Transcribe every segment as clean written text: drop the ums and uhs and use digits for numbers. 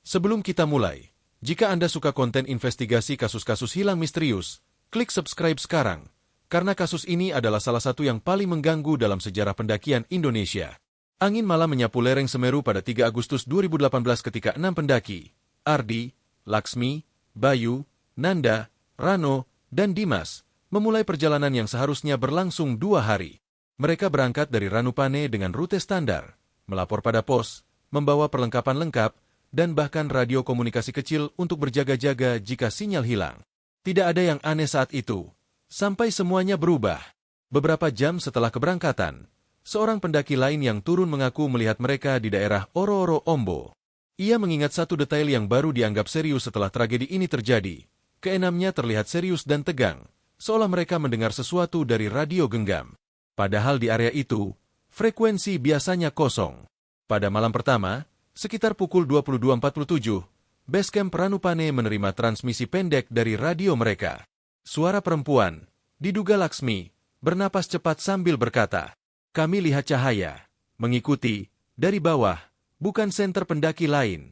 Sebelum kita mulai, jika Anda suka konten investigasi kasus-kasus hilang misterius, klik subscribe sekarang, karena kasus ini adalah salah satu yang paling mengganggu dalam sejarah pendakian Indonesia. Angin malam menyapu lereng Semeru pada 3 Agustus 2018 ketika 6 pendaki, Ardi, Laksmi, Bayu, Nanda, Rano, dan Dimas, memulai perjalanan yang seharusnya berlangsung 2 hari. Mereka berangkat dari Ranupane dengan rute standar, melapor pada pos, membawa perlengkapan lengkap, dan bahkan radio komunikasi kecil untuk berjaga-jaga jika sinyal hilang. Tidak ada yang aneh saat itu, sampai semuanya berubah. Beberapa jam setelah keberangkatan, seorang pendaki lain yang turun mengaku melihat mereka di daerah Oro-Oro Ombo. Ia mengingat satu detail yang baru dianggap serius setelah tragedi ini terjadi. Keenamnya terlihat serius dan tegang, seolah mereka mendengar sesuatu dari radio genggam. Padahal di area itu, frekuensi biasanya kosong. Pada malam pertama, sekitar pukul 22.47, Basecamp Ranupane menerima transmisi pendek dari radio mereka. Suara perempuan, diduga Laksmi, bernapas cepat sambil berkata, "Kami lihat cahaya, mengikuti, dari bawah, bukan senter pendaki lain."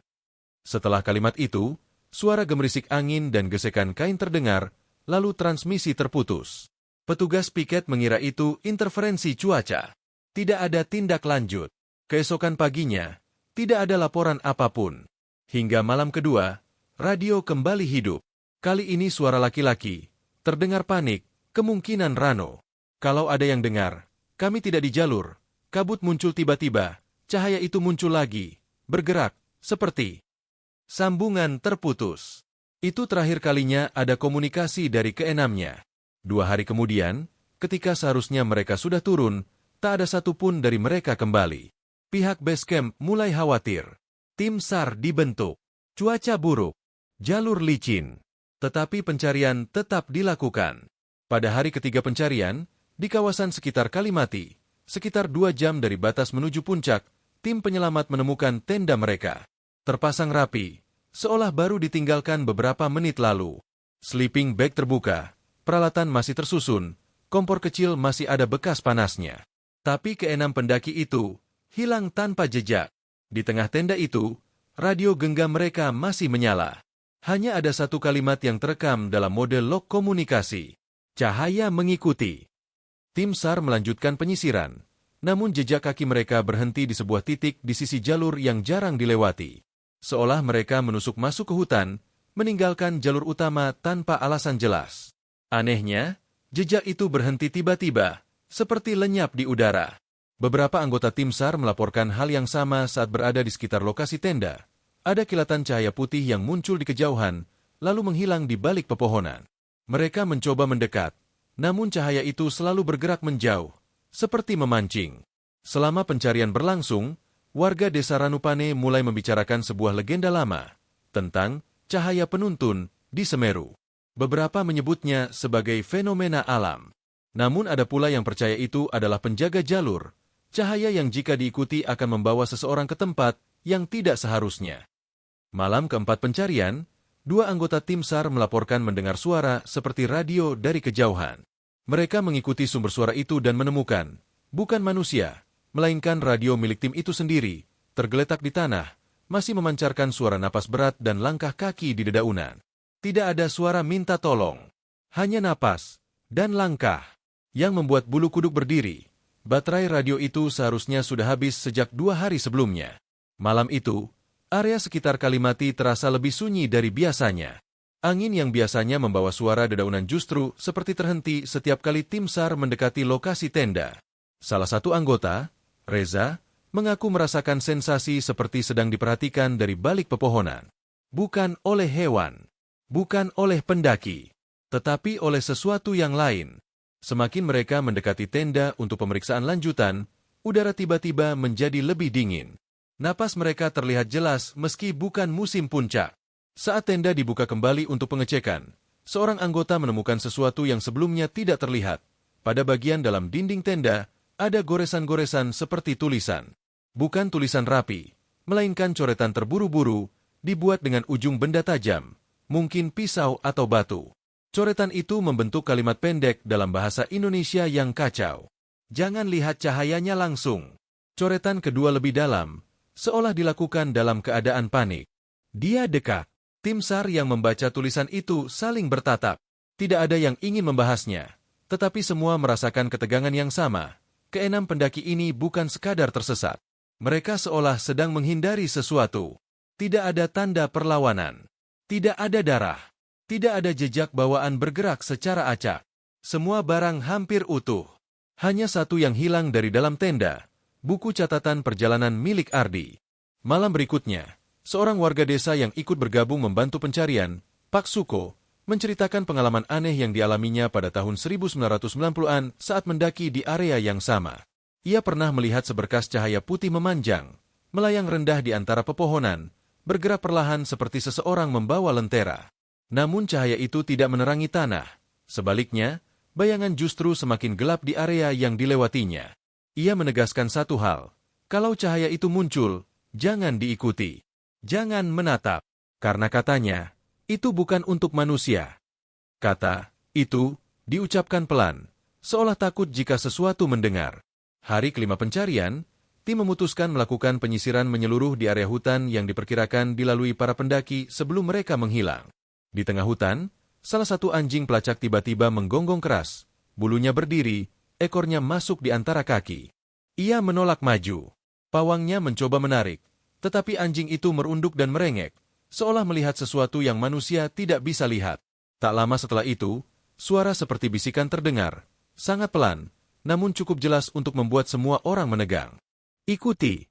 Setelah kalimat itu, suara gemerisik angin dan gesekan kain terdengar, lalu transmisi terputus. Petugas piket mengira itu interferensi cuaca. Tidak ada tindak lanjut. Keesokan paginya, tidak ada laporan apapun. Hingga malam kedua, radio kembali hidup. Kali ini suara laki-laki. Terdengar panik, kemungkinan Rano. "Kalau ada yang dengar, kami tidak di jalur." Kabut muncul tiba-tiba, cahaya itu muncul lagi, bergerak, seperti sambungan terputus. Itu terakhir kalinya ada komunikasi dari keenamnya. 2 hari kemudian, ketika seharusnya mereka sudah turun, tak ada satupun dari mereka kembali. Pihak Basecamp mulai khawatir. Tim SAR dibentuk. Cuaca buruk. Jalur licin. Tetapi pencarian tetap dilakukan. Pada hari ketiga pencarian, di kawasan sekitar Kalimati, sekitar 2 jam dari batas menuju puncak, tim penyelamat menemukan tenda mereka. Terpasang rapi, seolah baru ditinggalkan beberapa menit lalu. Sleeping bag terbuka, peralatan masih tersusun, kompor kecil masih ada bekas panasnya. Tapi keenam pendaki itu hilang tanpa jejak. Di tengah tenda itu, radio genggam mereka masih menyala. Hanya ada satu kalimat yang terekam dalam mode log komunikasi. "Cahaya mengikuti." Tim SAR melanjutkan penyisiran, namun jejak kaki mereka berhenti di sebuah titik di sisi jalur yang jarang dilewati. Seolah mereka menusuk masuk ke hutan, meninggalkan jalur utama tanpa alasan jelas. Anehnya, jejak itu berhenti tiba-tiba, seperti lenyap di udara. Beberapa anggota tim SAR melaporkan hal yang sama saat berada di sekitar lokasi tenda. Ada kilatan cahaya putih yang muncul di kejauhan, lalu menghilang di balik pepohonan. Mereka mencoba mendekat, namun cahaya itu selalu bergerak menjauh, seperti memancing. Selama pencarian berlangsung, warga desa Ranupane mulai membicarakan sebuah legenda lama tentang cahaya penuntun di Semeru. Beberapa menyebutnya sebagai fenomena alam. Namun ada pula yang percaya itu adalah penjaga jalur, cahaya yang jika diikuti akan membawa seseorang ke tempat yang tidak seharusnya. Malam keempat pencarian, 2 anggota tim SAR melaporkan mendengar suara seperti radio dari kejauhan. Mereka mengikuti sumber suara itu dan menemukan, bukan manusia, melainkan radio milik tim itu sendiri, tergeletak di tanah, masih memancarkan suara napas berat dan langkah kaki di dedaunan. Tidak ada suara minta tolong, hanya napas dan langkah yang membuat bulu kuduk berdiri. Baterai radio itu seharusnya sudah habis sejak 2 hari sebelumnya. Malam itu, area sekitar Kalimati terasa lebih sunyi dari biasanya. Angin yang biasanya membawa suara dedaunan justru seperti terhenti setiap kali tim SAR mendekati lokasi tenda. Salah satu anggota, Reza, mengaku merasakan sensasi seperti sedang diperhatikan dari balik pepohonan. Bukan oleh hewan, bukan oleh pendaki, tetapi oleh sesuatu yang lain. Semakin mereka mendekati tenda untuk pemeriksaan lanjutan, udara tiba-tiba menjadi lebih dingin. Napas mereka terlihat jelas meski bukan musim puncak. Saat tenda dibuka kembali untuk pengecekan, seorang anggota menemukan sesuatu yang sebelumnya tidak terlihat. Pada bagian dalam dinding tenda, ada goresan-goresan seperti tulisan. Bukan tulisan rapi, melainkan coretan terburu-buru, dibuat dengan ujung benda tajam, mungkin pisau atau batu. Coretan itu membentuk kalimat pendek dalam bahasa Indonesia yang kacau. Jangan lihat cahayanya langsung. Coretan kedua lebih dalam, seolah dilakukan dalam keadaan panik. Dia dekat. Tim SAR yang membaca tulisan itu saling bertatap. Tidak ada yang ingin membahasnya, tetapi semua merasakan ketegangan yang sama. Keenam pendaki ini bukan sekadar tersesat. Mereka seolah sedang menghindari sesuatu. Tidak ada tanda perlawanan. Tidak ada darah. Tidak ada jejak bawaan bergerak secara acak. Semua barang hampir utuh. Hanya satu yang hilang dari dalam tenda, buku catatan perjalanan milik Ardi. Malam berikutnya, seorang warga desa yang ikut bergabung membantu pencarian, Pak Suko, menceritakan pengalaman aneh yang dialaminya pada tahun 1990-an saat mendaki di area yang sama. Ia pernah melihat seberkas cahaya putih memanjang, melayang rendah di antara pepohonan, bergerak perlahan seperti seseorang membawa lentera. Namun cahaya itu tidak menerangi tanah. Sebaliknya, bayangan justru semakin gelap di area yang dilewatinya. Ia menegaskan satu hal, kalau cahaya itu muncul, jangan diikuti. Jangan menatap, karena katanya, itu bukan untuk manusia. Kata, itu, diucapkan pelan, seolah takut jika sesuatu mendengar. Hari kelima pencarian, tim memutuskan melakukan penyisiran menyeluruh di area hutan yang diperkirakan dilalui para pendaki sebelum mereka menghilang. Di tengah hutan, salah satu anjing pelacak tiba-tiba menggonggong keras, bulunya berdiri, ekornya masuk di antara kaki. Ia menolak maju. Pawangnya mencoba menarik, tetapi anjing itu merunduk dan merengek, seolah melihat sesuatu yang manusia tidak bisa lihat. Tak lama setelah itu, suara seperti bisikan terdengar, sangat pelan, namun cukup jelas untuk membuat semua orang menegang. Ikuti.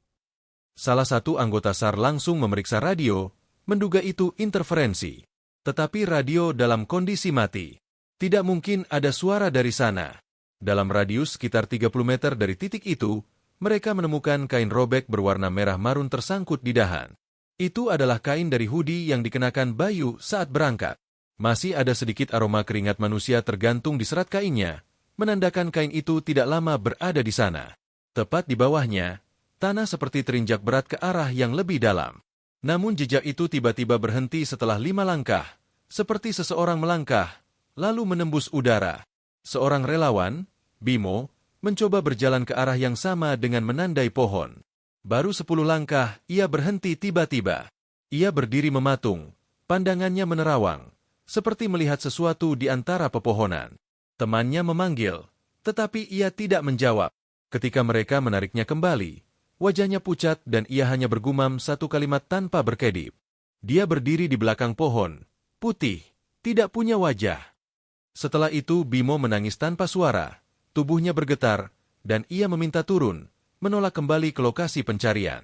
Salah satu anggota SAR langsung memeriksa radio, menduga itu interferensi. Tetapi radio dalam kondisi mati. Tidak mungkin ada suara dari sana. Dalam radius sekitar 30 meter dari titik itu, mereka menemukan kain robek berwarna merah marun tersangkut di dahan. Itu adalah kain dari hoodie yang dikenakan Bayu saat berangkat. Masih ada sedikit aroma keringat manusia tergantung di serat kainnya, menandakan kain itu tidak lama berada di sana. Tepat di bawahnya, tanah seperti terinjak berat ke arah yang lebih dalam. Namun jejak itu tiba-tiba berhenti setelah 5 langkah, seperti seseorang melangkah, lalu menembus udara. Seorang relawan, Bimo, mencoba berjalan ke arah yang sama dengan menandai pohon. Baru 10 langkah, ia berhenti tiba-tiba. Ia berdiri mematung, pandangannya menerawang, seperti melihat sesuatu di antara pepohonan. Temannya memanggil, tetapi ia tidak menjawab. Ketika mereka menariknya kembali, wajahnya pucat dan ia hanya bergumam satu kalimat tanpa berkedip. Dia berdiri di belakang pohon, putih, tidak punya wajah. Setelah itu Bimo menangis tanpa suara, tubuhnya bergetar, dan ia meminta turun, menolak kembali ke lokasi pencarian.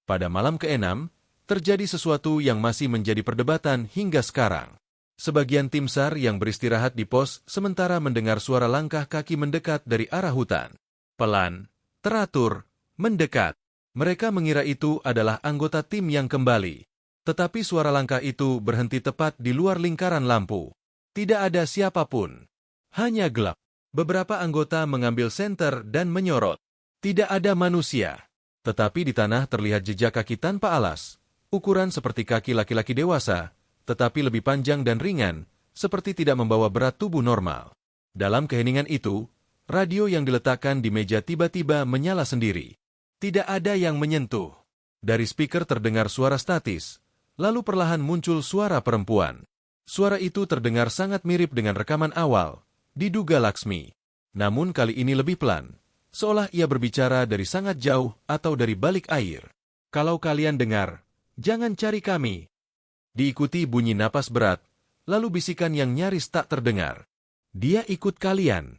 Pada malam ke-6, terjadi sesuatu yang masih menjadi perdebatan hingga sekarang. Sebagian tim SAR yang beristirahat di pos sementara mendengar suara langkah kaki mendekat dari arah hutan. Pelan, teratur, mendekat. Mereka mengira itu adalah anggota tim yang kembali. Tetapi suara langkah itu berhenti tepat di luar lingkaran lampu. Tidak ada siapapun. Hanya gelap. Beberapa anggota mengambil senter dan menyorot. Tidak ada manusia. Tetapi di tanah terlihat jejak kaki tanpa alas. Ukuran seperti kaki laki-laki dewasa, tetapi lebih panjang dan ringan, seperti tidak membawa berat tubuh normal. Dalam keheningan itu, radio yang diletakkan di meja tiba-tiba menyala sendiri. Tidak ada yang menyentuh. Dari speaker terdengar suara statis, lalu perlahan muncul suara perempuan. Suara itu terdengar sangat mirip dengan rekaman awal, diduga Laksmi. Namun kali ini lebih pelan, seolah ia berbicara dari sangat jauh atau dari balik air. Kalau kalian dengar, jangan cari kami. Diikuti bunyi napas berat, lalu bisikan yang nyaris tak terdengar. Dia ikut kalian.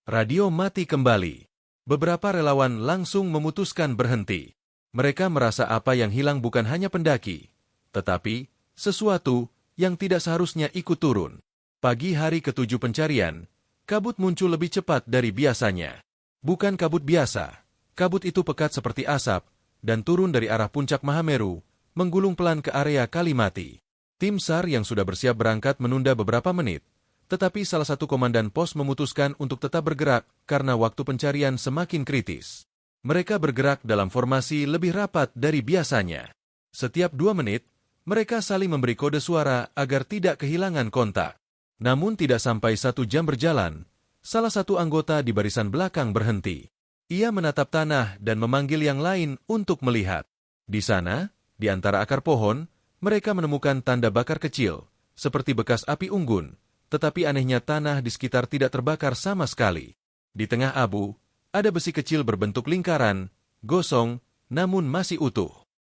Radio mati kembali. Beberapa relawan langsung memutuskan berhenti. Mereka merasa apa yang hilang bukan hanya pendaki, tetapi sesuatu yang tidak seharusnya ikut turun. Pagi hari ke-7 pencarian, kabut muncul lebih cepat dari biasanya. Bukan kabut biasa, kabut itu pekat seperti asap, dan turun dari arah puncak Mahameru, menggulung pelan ke area Kalimati. Tim SAR yang sudah bersiap berangkat menunda beberapa menit, tetapi salah satu komandan pos memutuskan untuk tetap bergerak karena waktu pencarian semakin kritis. Mereka bergerak dalam formasi lebih rapat dari biasanya. Setiap 2 menit, mereka saling memberi kode suara agar tidak kehilangan kontak. Namun tidak sampai 1 jam berjalan, salah satu anggota di barisan belakang berhenti. Ia menatap tanah dan memanggil yang lain untuk melihat. Di sana, di antara akar pohon, mereka menemukan tanda bakar kecil, seperti bekas api unggun, tetapi anehnya tanah di sekitar tidak terbakar sama sekali. Di tengah abu, ada besi kecil berbentuk lingkaran, gosong, namun masih utuh.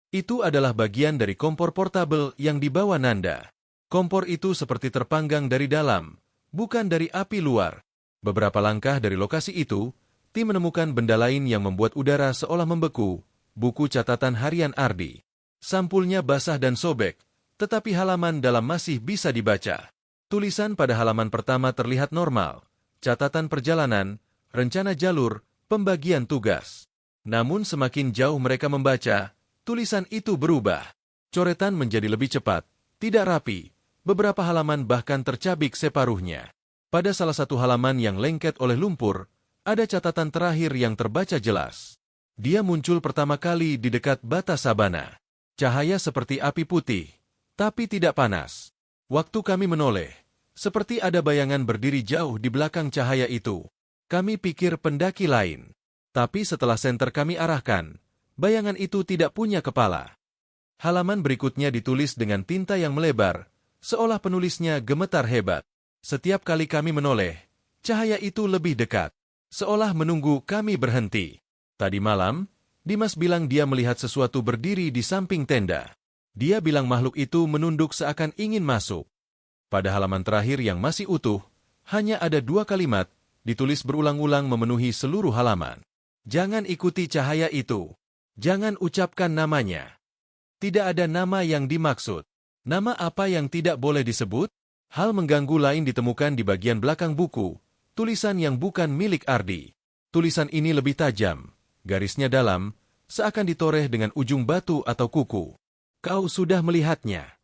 Itu adalah bagian dari kompor portabel yang dibawa Nanda. Kompor itu seperti terpanggang dari dalam, bukan dari api luar. Beberapa langkah dari lokasi itu, tim menemukan benda lain yang membuat udara seolah membeku, buku catatan harian Ardi. Sampulnya basah dan sobek, tetapi halaman dalam masih bisa dibaca. Tulisan pada halaman pertama terlihat normal, catatan perjalanan, rencana jalur, pembagian tugas. Namun semakin jauh mereka membaca, tulisan itu berubah. Coretan menjadi lebih cepat, tidak rapi, beberapa halaman bahkan tercabik separuhnya. Pada salah satu halaman yang lengket oleh lumpur, ada catatan terakhir yang terbaca jelas. Dia muncul pertama kali di dekat bata sabana. Cahaya seperti api putih, tapi tidak panas. Waktu kami menoleh, seperti ada bayangan berdiri jauh di belakang cahaya itu. Kami pikir pendaki lain. Tapi setelah senter kami arahkan, bayangan itu tidak punya kepala. Halaman berikutnya ditulis dengan tinta yang melebar, seolah penulisnya gemetar hebat. Setiap kali kami menoleh, cahaya itu lebih dekat, seolah menunggu kami berhenti. Tadi malam, Dimas bilang dia melihat sesuatu berdiri di samping tenda. Dia bilang makhluk itu menunduk seakan ingin masuk. Pada halaman terakhir yang masih utuh, hanya ada 2 kalimat, ditulis berulang-ulang memenuhi seluruh halaman. Jangan ikuti cahaya itu. Jangan ucapkan namanya. Tidak ada nama yang dimaksud. Nama apa yang tidak boleh disebut? Hal mengganggu lain ditemukan di bagian belakang buku, tulisan yang bukan milik Ardi. Tulisan ini lebih tajam, garisnya dalam, seakan ditoreh dengan ujung batu atau kuku. Kau sudah melihatnya.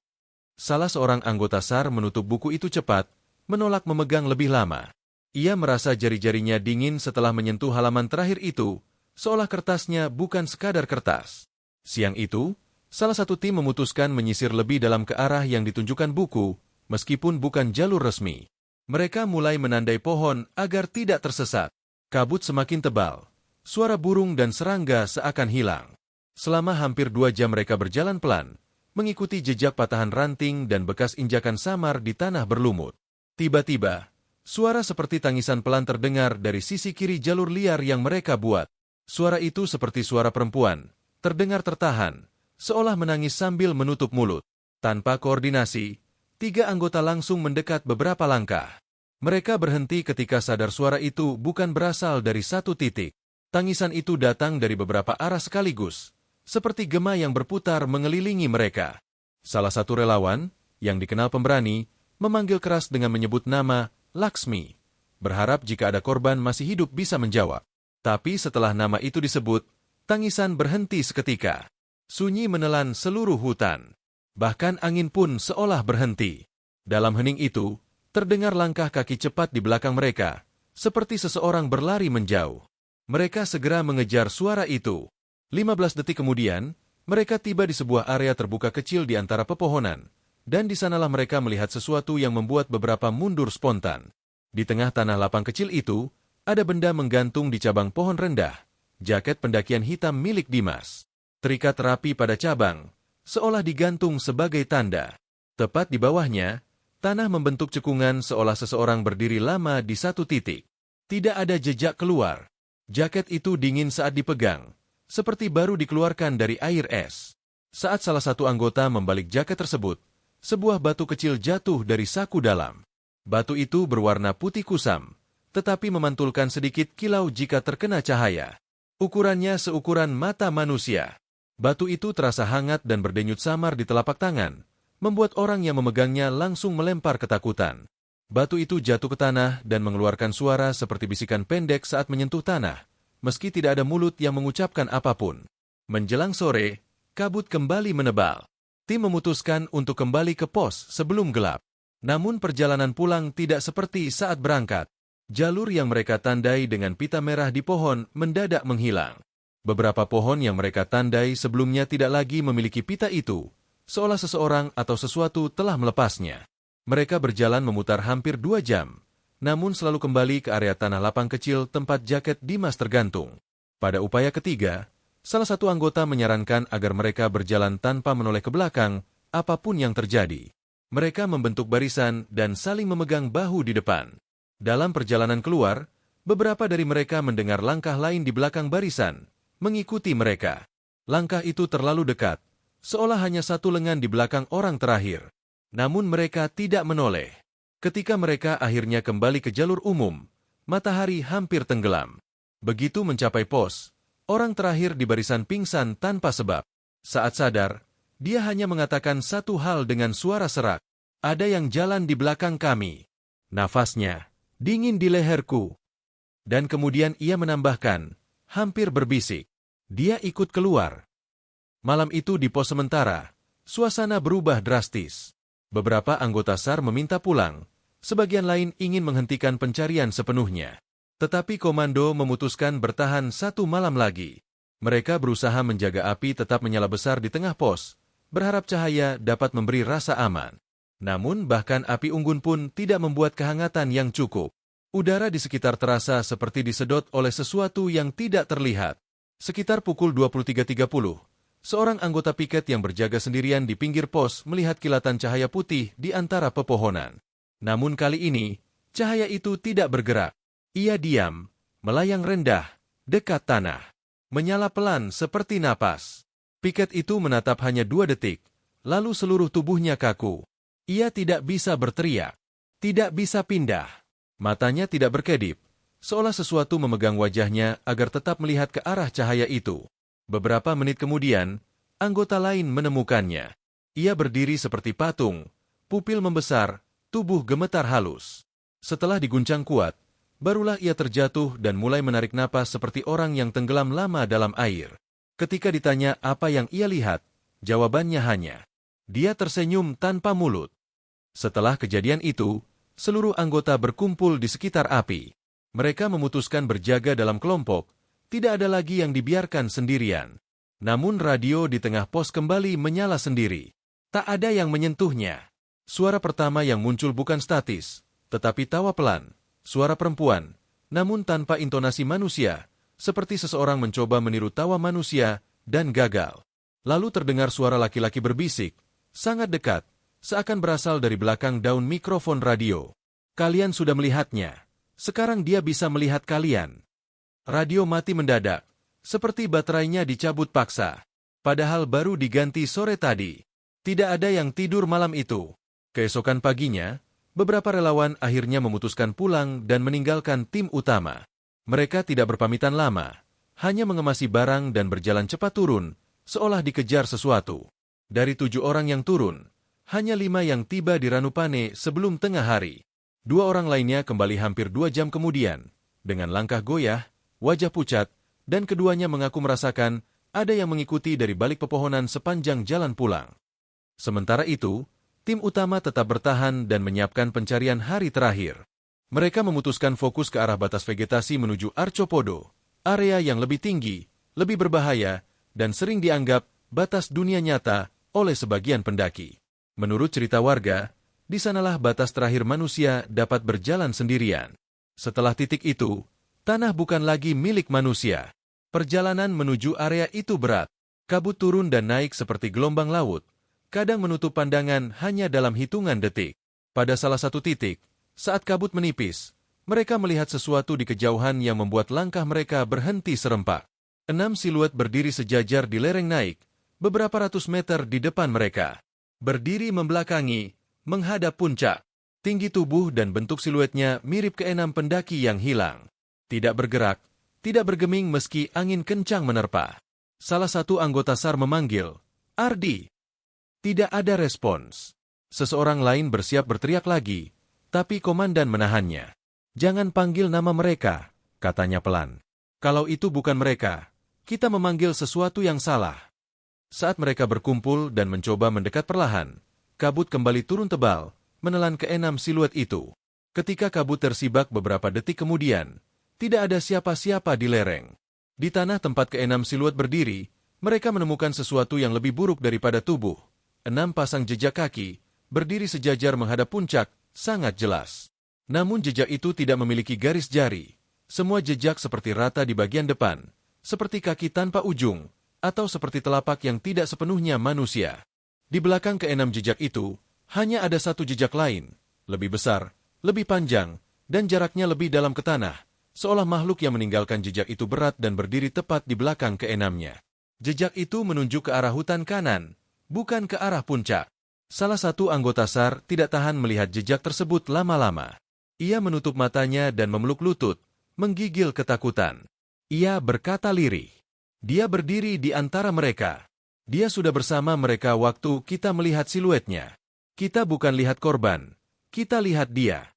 Salah seorang anggota SAR menutup buku itu cepat, menolak memegang lebih lama. Ia merasa jari-jarinya dingin setelah menyentuh halaman terakhir itu, seolah kertasnya bukan sekadar kertas. Siang itu, salah satu tim memutuskan menyisir lebih dalam ke arah yang ditunjukkan buku, meskipun bukan jalur resmi. Mereka mulai menandai pohon agar tidak tersesat. Kabut semakin tebal. Suara burung dan serangga seakan hilang. Selama hampir 2 jam mereka berjalan pelan, mengikuti jejak patahan ranting dan bekas injakan samar di tanah berlumut. Tiba-tiba, suara seperti tangisan pelan terdengar dari sisi kiri jalur liar yang mereka buat. Suara itu seperti suara perempuan, terdengar tertahan, seolah menangis sambil menutup mulut. Tanpa koordinasi, 3 anggota langsung mendekat beberapa langkah. Mereka berhenti ketika sadar suara itu bukan berasal dari satu titik. Tangisan itu datang dari beberapa arah sekaligus, seperti gema yang berputar mengelilingi mereka. Salah satu relawan, yang dikenal pemberani, memanggil keras dengan menyebut nama Laksmi, berharap jika ada korban masih hidup bisa menjawab. Tapi setelah nama itu disebut, tangisan berhenti seketika. Sunyi menelan seluruh hutan. Bahkan angin pun seolah berhenti. Dalam hening itu, terdengar langkah kaki cepat di belakang mereka, seperti seseorang berlari menjauh. Mereka segera mengejar suara itu. 15 detik kemudian, mereka tiba di sebuah area terbuka kecil di antara pepohonan, dan di sanalah mereka melihat sesuatu yang membuat beberapa mundur spontan. Di tengah tanah lapang kecil itu, ada benda menggantung di cabang pohon rendah, jaket pendakian hitam milik Dimas. Terikat rapi pada cabang, seolah digantung sebagai tanda. Tepat di bawahnya, tanah membentuk cekungan seolah seseorang berdiri lama di satu titik. Tidak ada jejak keluar. Jaket itu dingin saat dipegang, seperti baru dikeluarkan dari air es. Saat salah satu anggota membalik jaket tersebut, sebuah batu kecil jatuh dari saku dalam. Batu itu berwarna putih kusam, tetapi memantulkan sedikit kilau jika terkena cahaya. Ukurannya seukuran mata manusia. Batu itu terasa hangat dan berdenyut samar di telapak tangan, membuat orang yang memegangnya langsung melempar ketakutan. Batu itu jatuh ke tanah dan mengeluarkan suara seperti bisikan pendek saat menyentuh tanah, meski tidak ada mulut yang mengucapkan apapun. Menjelang sore, kabut kembali menebal. Tim memutuskan untuk kembali ke pos sebelum gelap. Namun perjalanan pulang tidak seperti saat berangkat. Jalur yang mereka tandai dengan pita merah di pohon mendadak menghilang. Beberapa pohon yang mereka tandai sebelumnya tidak lagi memiliki pita itu, seolah seseorang atau sesuatu telah melepasnya. Mereka berjalan memutar hampir 2 jam, namun selalu kembali ke area tanah lapang kecil tempat jaket Dimas tergantung. Pada upaya ketiga, salah satu anggota menyarankan agar mereka berjalan tanpa menoleh ke belakang apapun yang terjadi. Mereka membentuk barisan dan saling memegang bahu di depan. Dalam perjalanan keluar, beberapa dari mereka mendengar langkah lain di belakang barisan, mengikuti mereka. Langkah itu terlalu dekat, seolah hanya satu lengan di belakang orang terakhir. Namun mereka tidak menoleh. Ketika mereka akhirnya kembali ke jalur umum, matahari hampir tenggelam. Begitu mencapai pos, orang terakhir di barisan pingsan tanpa sebab. Saat sadar, dia hanya mengatakan satu hal dengan suara serak. Ada yang jalan di belakang kami. Nafasnya dingin di leherku. Dan kemudian ia menambahkan, hampir berbisik. Dia ikut keluar. Malam itu di pos sementara, suasana berubah drastis. Beberapa anggota SAR meminta pulang, sebagian lain ingin menghentikan pencarian sepenuhnya. Tetapi komando memutuskan bertahan satu malam lagi. Mereka berusaha menjaga api tetap menyala besar di tengah pos, berharap cahaya dapat memberi rasa aman. Namun bahkan api unggun pun tidak membuat kehangatan yang cukup. Udara di sekitar terasa seperti disedot oleh sesuatu yang tidak terlihat. Sekitar pukul 23.30, seorang anggota piket yang berjaga sendirian di pinggir pos melihat kilatan cahaya putih di antara pepohonan. Namun kali ini, cahaya itu tidak bergerak. Ia diam, melayang rendah, dekat tanah. Menyala pelan seperti napas. Piket itu menatap hanya 2 detik, lalu seluruh tubuhnya kaku. Ia tidak bisa berteriak, tidak bisa pindah. Matanya tidak berkedip, seolah sesuatu memegang wajahnya agar tetap melihat ke arah cahaya itu. Beberapa menit kemudian, anggota lain menemukannya. Ia berdiri seperti patung, pupil membesar, tubuh gemetar halus. Setelah diguncang kuat, barulah ia terjatuh dan mulai menarik napas seperti orang yang tenggelam lama dalam air. Ketika ditanya apa yang ia lihat, jawabannya hanya, dia tersenyum tanpa mulut. Setelah kejadian itu, seluruh anggota berkumpul di sekitar api. Mereka memutuskan berjaga dalam kelompok, tidak ada lagi yang dibiarkan sendirian. Namun radio di tengah pos kembali menyala sendiri. Tak ada yang menyentuhnya. Suara pertama yang muncul bukan statis, tetapi tawa pelan, suara perempuan, namun tanpa intonasi manusia, seperti seseorang mencoba meniru tawa manusia dan gagal. Lalu terdengar suara laki-laki berbisik, sangat dekat, seakan berasal dari belakang daun mikrofon radio. Kalian sudah melihatnya. Sekarang dia bisa melihat kalian. Radio mati mendadak, seperti baterainya dicabut paksa. Padahal baru diganti sore tadi. Tidak ada yang tidur malam itu. Keesokan paginya, beberapa relawan akhirnya memutuskan pulang dan meninggalkan tim utama. Mereka tidak berpamitan lama, hanya mengemasi barang dan berjalan cepat turun, seolah dikejar sesuatu. Dari 7 orang yang turun, hanya 5 yang tiba di Ranupane sebelum tengah hari. 2 orang lainnya kembali hampir 2 jam kemudian, dengan langkah goyah, wajah pucat, dan keduanya mengaku merasakan ada yang mengikuti dari balik pepohonan sepanjang jalan pulang. Sementara itu, tim utama tetap bertahan dan menyiapkan pencarian hari terakhir. Mereka memutuskan fokus ke arah batas vegetasi menuju Archopodo, area yang lebih tinggi, lebih berbahaya, dan sering dianggap batas dunia nyata oleh sebagian pendaki. Menurut cerita warga, di sanalah batas terakhir manusia dapat berjalan sendirian. Setelah titik itu, tanah bukan lagi milik manusia. Perjalanan menuju area itu berat. Kabut turun dan naik seperti gelombang laut, kadang menutup pandangan hanya dalam hitungan detik. Pada salah satu titik, saat kabut menipis, mereka melihat sesuatu di kejauhan yang membuat langkah mereka berhenti serempak. 6 siluet berdiri sejajar di lereng naik, beberapa ratus meter di depan mereka. Berdiri membelakangi, menghadap puncak. Tinggi tubuh dan bentuk siluetnya mirip ke-6 pendaki yang hilang. Tidak bergerak, tidak bergeming meski angin kencang menerpa. Salah satu anggota SAR memanggil, "Ardi!" Tidak ada respons. Seseorang lain bersiap berteriak lagi, tapi komandan menahannya. "Jangan panggil nama mereka," katanya pelan. "Kalau itu bukan mereka, kita memanggil sesuatu yang salah." Saat mereka berkumpul dan mencoba mendekat perlahan, kabut kembali turun tebal, menelan ke-6 siluet itu. Ketika kabut tersibak beberapa detik kemudian, tidak ada siapa-siapa di lereng. Di tanah tempat ke-6 siluet berdiri, mereka menemukan sesuatu yang lebih buruk daripada tubuh. 6 pasang jejak kaki, berdiri sejajar menghadap puncak, sangat jelas. Namun jejak itu tidak memiliki garis jari. Semua jejak seperti rata di bagian depan, seperti kaki tanpa ujung, atau seperti telapak yang tidak sepenuhnya manusia. Di belakang keenam jejak itu, hanya ada satu jejak lain, lebih besar, lebih panjang, dan jaraknya lebih dalam ke tanah, seolah makhluk yang meninggalkan jejak itu berat dan berdiri tepat di belakang keenamnya. Jejak itu menunjuk ke arah hutan kanan, bukan ke arah puncak. Salah satu anggota SAR tidak tahan melihat jejak tersebut lama-lama. Ia menutup matanya dan memeluk lutut, menggigil ketakutan. Ia berkata lirih. Dia berdiri di antara mereka. Dia sudah bersama mereka waktu kita melihat siluetnya. Kita bukan lihat korban, kita lihat dia.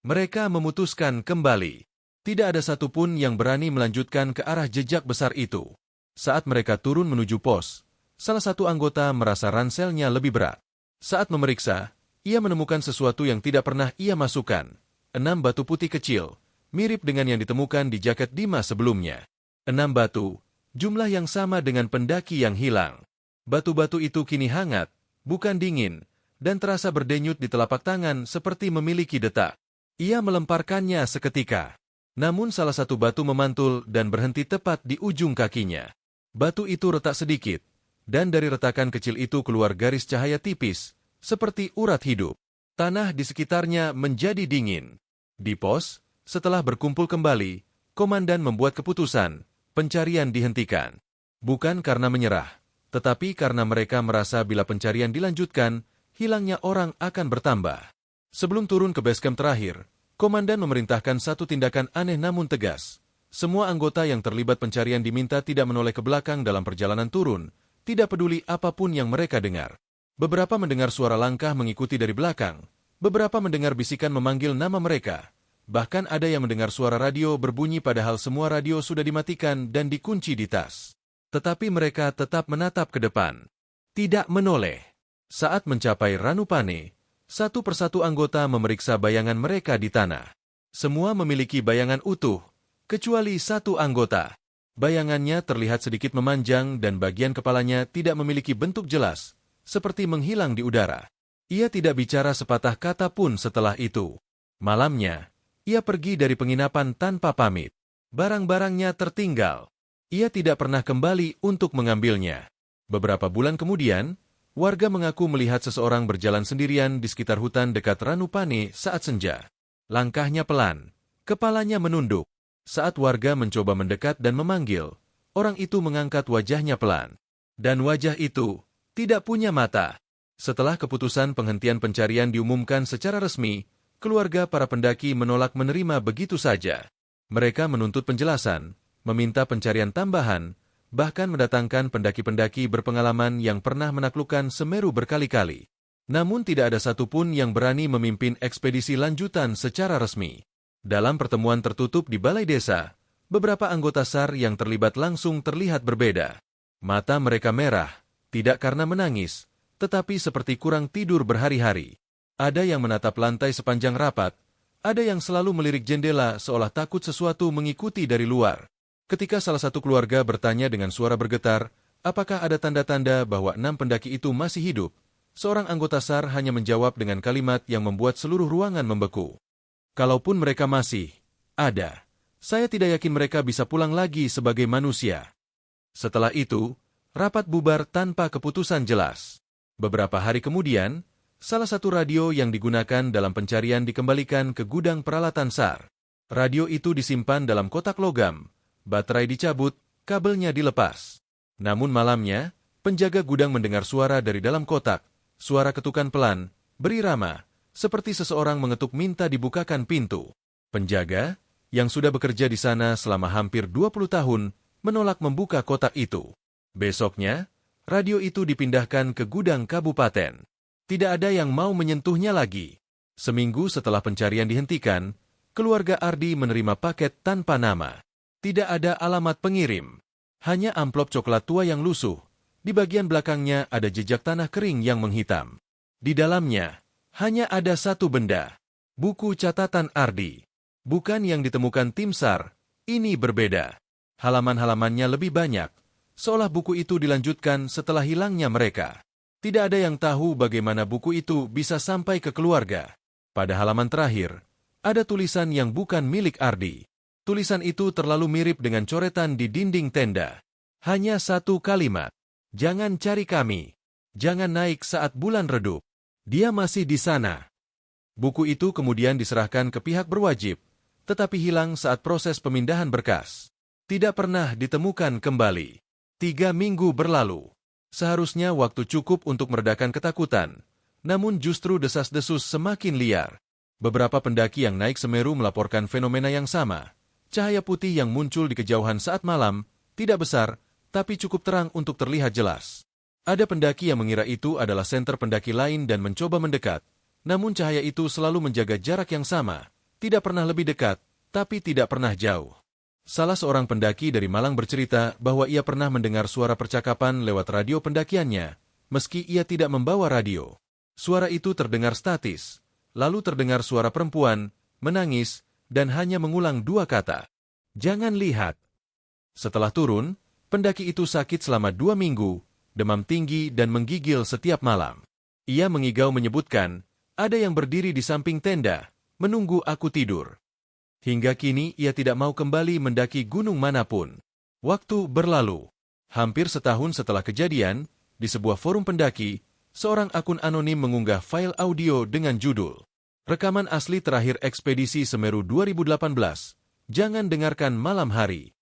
Mereka memutuskan kembali. Tidak ada satupun yang berani melanjutkan ke arah jejak besar itu. Saat mereka turun menuju pos, salah satu anggota merasa ranselnya lebih berat. Saat memeriksa, ia menemukan sesuatu yang tidak pernah ia masukkan. 6 batu putih kecil, mirip dengan yang ditemukan di jaket Dimas sebelumnya. 6 batu, jumlah yang sama dengan pendaki yang hilang. Batu-batu itu kini hangat, bukan dingin, dan terasa berdenyut di telapak tangan seperti memiliki detak. Ia melemparkannya seketika. Namun salah satu batu memantul dan berhenti tepat di ujung kakinya. Batu itu retak sedikit, dan dari retakan kecil itu keluar garis cahaya tipis, seperti urat hidup. Tanah di sekitarnya menjadi dingin. Di pos, setelah berkumpul kembali, komandan membuat keputusan, pencarian dihentikan. Bukan karena menyerah, tetapi karena mereka merasa bila pencarian dilanjutkan, hilangnya orang akan bertambah. Sebelum turun ke basecamp terakhir, komandan memerintahkan satu tindakan aneh namun tegas. Semua anggota yang terlibat pencarian diminta tidak menoleh ke belakang dalam perjalanan turun, tidak peduli apapun yang mereka dengar. Beberapa mendengar suara langkah mengikuti dari belakang, beberapa mendengar bisikan memanggil nama mereka. Bahkan ada yang mendengar suara radio berbunyi padahal semua radio sudah dimatikan dan dikunci di tas. Tetapi mereka tetap menatap ke depan. Tidak menoleh. Saat mencapai Ranupane, satu persatu anggota memeriksa bayangan mereka di tanah. Semua memiliki bayangan utuh, kecuali satu anggota. Bayangannya terlihat sedikit memanjang dan bagian kepalanya tidak memiliki bentuk jelas, seperti menghilang di udara. Ia tidak bicara sepatah kata pun setelah itu. Malamnya, ia pergi dari penginapan tanpa pamit. Barang-barangnya tertinggal. Ia tidak pernah kembali untuk mengambilnya. Beberapa bulan kemudian, warga mengaku melihat seseorang berjalan sendirian di sekitar hutan dekat Ranupane saat senja. Langkahnya pelan, kepalanya menunduk. Saat warga mencoba mendekat dan memanggil, orang itu mengangkat wajahnya pelan. Dan wajah itu tidak punya mata. Setelah keputusan penghentian pencarian diumumkan secara resmi, keluarga para pendaki menolak menerima begitu saja. Mereka menuntut penjelasan, meminta pencarian tambahan, bahkan mendatangkan pendaki-pendaki berpengalaman yang pernah menaklukkan Semeru berkali-kali. Namun tidak ada satupun yang berani memimpin ekspedisi lanjutan secara resmi. Dalam pertemuan tertutup di balai desa, beberapa anggota SAR yang terlibat langsung terlihat berbeda. Mata mereka merah, tidak karena menangis, tetapi seperti kurang tidur berhari-hari. Ada yang menatap lantai sepanjang rapat, ada yang selalu melirik jendela seolah takut sesuatu mengikuti dari luar. Ketika salah satu keluarga bertanya dengan suara bergetar, apakah ada tanda-tanda bahwa 6 pendaki itu masih hidup, seorang anggota SAR hanya menjawab dengan kalimat yang membuat seluruh ruangan membeku. Kalaupun mereka masih ada, saya tidak yakin mereka bisa pulang lagi sebagai manusia. Setelah itu, rapat bubar tanpa keputusan jelas. Beberapa hari kemudian, salah satu radio yang digunakan dalam pencarian dikembalikan ke gudang peralatan SAR. Radio itu disimpan dalam kotak logam, baterai dicabut, kabelnya dilepas. Namun malamnya, penjaga gudang mendengar suara dari dalam kotak, suara ketukan pelan, berirama, seperti seseorang mengetuk minta dibukakan pintu. Penjaga, yang sudah bekerja di sana selama hampir 20 tahun, menolak membuka kotak itu. Besoknya, radio itu dipindahkan ke gudang kabupaten. Tidak ada yang mau menyentuhnya lagi. Seminggu setelah pencarian dihentikan, keluarga Ardi menerima paket tanpa nama. Tidak ada alamat pengirim. Hanya amplop coklat tua yang lusuh. Di bagian belakangnya ada jejak tanah kering yang menghitam. Di dalamnya, hanya ada satu benda, buku catatan Ardi. Bukan yang ditemukan tim SAR, ini berbeda. Halaman-halamannya lebih banyak, seolah buku itu dilanjutkan setelah hilangnya mereka. Tidak ada yang tahu bagaimana buku itu bisa sampai ke keluarga. Pada halaman terakhir, ada tulisan yang bukan milik Ardi. Tulisan itu terlalu mirip dengan coretan di dinding tenda. Hanya satu kalimat, "Jangan cari kami." Jangan naik saat bulan redup. Dia masih di sana. Buku itu kemudian diserahkan ke pihak berwajib, tetapi hilang saat proses pemindahan berkas. Tidak pernah ditemukan kembali. 3 minggu berlalu. Seharusnya waktu cukup untuk meredakan ketakutan, namun justru desas-desus semakin liar. Beberapa pendaki yang naik Semeru melaporkan fenomena yang sama. Cahaya putih yang muncul di kejauhan saat malam, tidak besar, tapi cukup terang untuk terlihat jelas. Ada pendaki yang mengira itu adalah senter pendaki lain dan mencoba mendekat, namun cahaya itu selalu menjaga jarak yang sama, tidak pernah lebih dekat, tapi tidak pernah jauh. Salah seorang pendaki dari Malang bercerita bahwa ia pernah mendengar suara percakapan lewat radio pendakiannya, meski ia tidak membawa radio. Suara itu terdengar statis, lalu terdengar suara perempuan, menangis, dan hanya mengulang 2 kata. Jangan lihat. Setelah turun, pendaki itu sakit selama 2 minggu, demam tinggi dan menggigil setiap malam. Ia mengigau menyebutkan, ada yang berdiri di samping tenda, menunggu aku tidur. Hingga kini ia tidak mau kembali mendaki gunung manapun. Waktu berlalu. Hampir setahun setelah kejadian, di sebuah forum pendaki, seorang akun anonim mengunggah file audio dengan judul Rekaman asli terakhir ekspedisi Semeru 2018. Jangan dengarkan malam hari.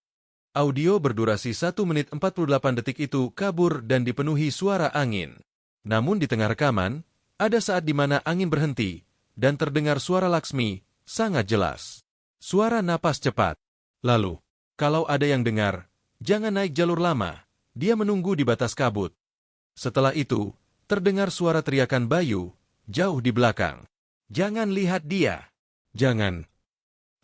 Audio berdurasi 1 menit 48 detik itu kabur dan dipenuhi suara angin. Namun di tengah rekaman, ada saat di mana angin berhenti, dan terdengar suara Laksmi, sangat jelas. Suara napas cepat. Lalu, kalau ada yang dengar, jangan naik jalur lama, dia menunggu di batas kabut. Setelah itu, terdengar suara teriakan Bayu, jauh di belakang. Jangan lihat dia. Jangan.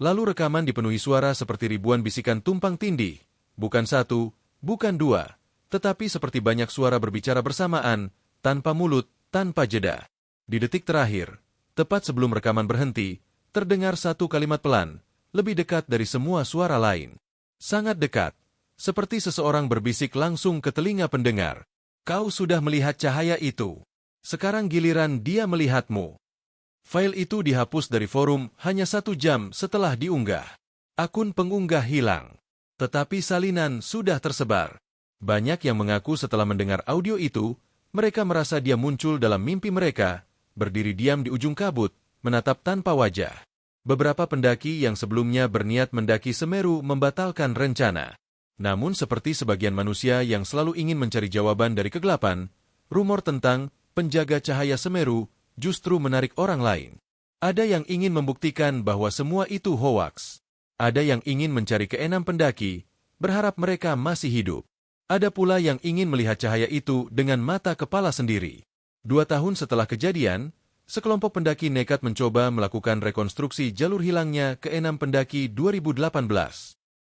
Lalu rekaman dipenuhi suara seperti ribuan bisikan tumpang tindih, bukan 1, bukan 2, tetapi seperti banyak suara berbicara bersamaan, tanpa mulut, tanpa jeda. Di detik terakhir, tepat sebelum rekaman berhenti, terdengar 1 kalimat pelan, lebih dekat dari semua suara lain. Sangat dekat, seperti seseorang berbisik langsung ke telinga pendengar. Kau sudah melihat cahaya itu. Sekarang giliran dia melihatmu. File itu dihapus dari forum hanya 1 jam setelah diunggah. Akun pengunggah hilang. Tetapi salinan sudah tersebar. Banyak yang mengaku setelah mendengar audio itu, mereka merasa dia muncul dalam mimpi mereka, berdiri diam di ujung kabut, menatap tanpa wajah. Beberapa pendaki yang sebelumnya berniat mendaki Semeru membatalkan rencana. Namun seperti sebagian manusia yang selalu ingin mencari jawaban dari kegelapan, rumor tentang penjaga cahaya Semeru justru menarik orang lain. Ada yang ingin membuktikan bahwa semua itu hoaks. Ada yang ingin mencari keenam pendaki, berharap mereka masih hidup. Ada pula yang ingin melihat cahaya itu dengan mata kepala sendiri. 2 tahun setelah kejadian, sekelompok pendaki nekat mencoba melakukan rekonstruksi jalur hilangnya keenam pendaki 2018.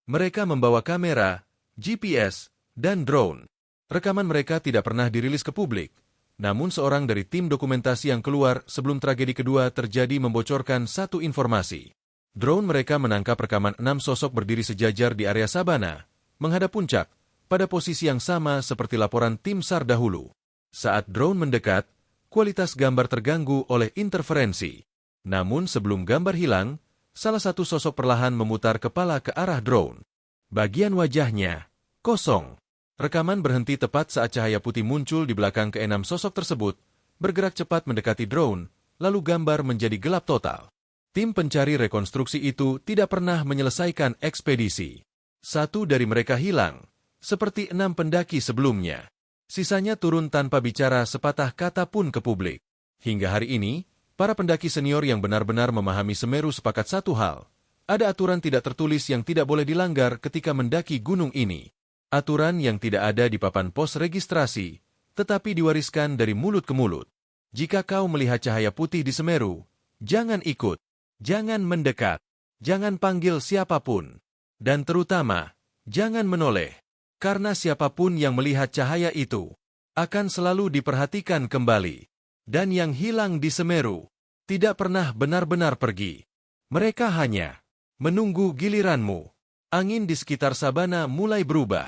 Mereka membawa kamera, GPS, dan drone. Rekaman mereka tidak pernah dirilis ke publik. Namun seorang dari tim dokumentasi yang keluar sebelum tragedi kedua terjadi membocorkan satu informasi. Drone mereka menangkap rekaman 6 sosok berdiri sejajar di area sabana, menghadap puncak, pada posisi yang sama seperti laporan tim SAR dahulu. Saat drone mendekat, kualitas gambar terganggu oleh interferensi. Namun sebelum gambar hilang, salah satu sosok perlahan memutar kepala ke arah drone. Bagian wajahnya kosong. Rekaman berhenti tepat saat cahaya putih muncul di belakang keenam sosok tersebut, bergerak cepat mendekati drone, lalu gambar menjadi gelap total. Tim pencari rekonstruksi itu tidak pernah menyelesaikan ekspedisi. 1 dari mereka hilang, seperti 6 pendaki sebelumnya. Sisanya turun tanpa bicara sepatah kata pun ke publik. Hingga hari ini, para pendaki senior yang benar-benar memahami Semeru sepakat satu hal. Ada aturan tidak tertulis yang tidak boleh dilanggar ketika mendaki gunung ini. Aturan yang tidak ada di papan pos registrasi, tetapi diwariskan dari mulut ke mulut. Jika kau melihat cahaya putih di Semeru, jangan ikut, jangan mendekat, jangan panggil siapapun, dan terutama, jangan menoleh, karena siapapun yang melihat cahaya itu, akan selalu diperhatikan kembali. Dan yang hilang di Semeru, tidak pernah benar-benar pergi. Mereka hanya menunggu giliranmu. Angin di sekitar sabana mulai berubah.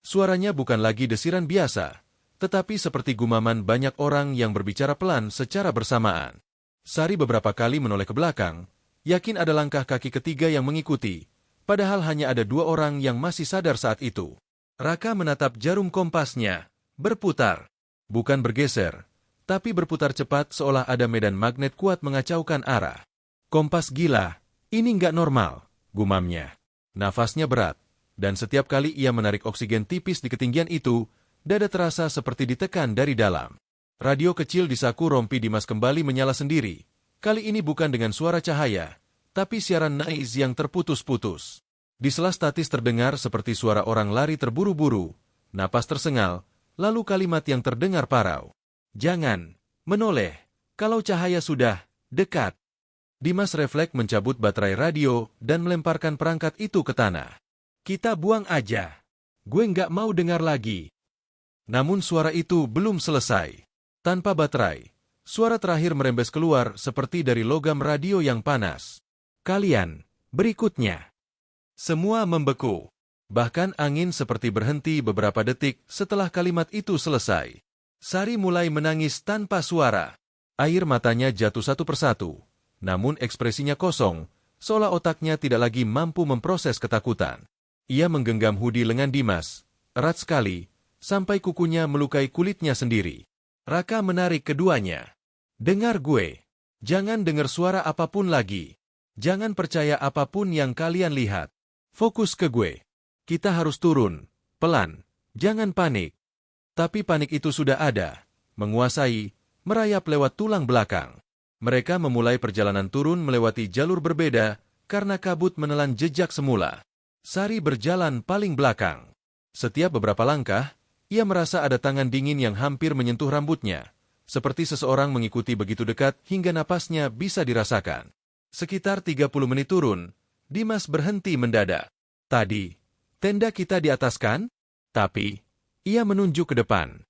Suaranya bukan lagi desiran biasa, tetapi seperti gumaman banyak orang yang berbicara pelan secara bersamaan. Sari beberapa kali menoleh ke belakang, yakin ada langkah kaki ketiga yang mengikuti, padahal hanya ada 2 orang yang masih sadar saat itu. Raka menatap jarum kompasnya, berputar. Bukan bergeser, tapi berputar cepat seolah ada medan magnet kuat mengacaukan arah. Kompas gila, ini nggak normal, gumamnya. Nafasnya berat, dan setiap kali ia menarik oksigen tipis di ketinggian itu, dada terasa seperti ditekan dari dalam. Radio kecil di saku rompi Dimas kembali menyala sendiri. Kali ini bukan dengan suara cahaya, tapi siaran noise yang terputus-putus. Di sela statis terdengar seperti suara orang lari terburu-buru, napas tersengal, lalu kalimat yang terdengar parau. Jangan menoleh, kalau cahaya sudah dekat. Dimas refleks mencabut baterai radio dan melemparkan perangkat itu ke tanah. Kita buang aja. Gue nggak mau dengar lagi. Namun suara itu belum selesai. Tanpa baterai, suara terakhir merembes keluar seperti dari logam radio yang panas. Kalian, berikutnya. Semua membeku. Bahkan angin seperti berhenti beberapa detik setelah kalimat itu selesai. Sari mulai menangis tanpa suara. Air matanya jatuh satu persatu. Namun ekspresinya kosong, seolah otaknya tidak lagi mampu memproses ketakutan. Ia menggenggam hoodie lengan Dimas, erat sekali, sampai kukunya melukai kulitnya sendiri. Raka menarik keduanya. Dengar gue. Jangan dengar suara apapun lagi. Jangan percaya apapun yang kalian lihat. Fokus ke gue. Kita harus turun. Pelan. Jangan panik. Tapi panik itu sudah ada. Menguasai, merayap lewat tulang belakang. Mereka memulai perjalanan turun melewati jalur berbeda karena kabut menelan jejak semula. Sari berjalan paling belakang. Setiap beberapa langkah, ia merasa ada tangan dingin yang hampir menyentuh rambutnya, seperti seseorang mengikuti begitu dekat hingga napasnya bisa dirasakan. Sekitar 30 menit turun, Dimas berhenti mendadak. Tadi, tenda kita di atas kan? Tapi, ia menunjuk ke depan.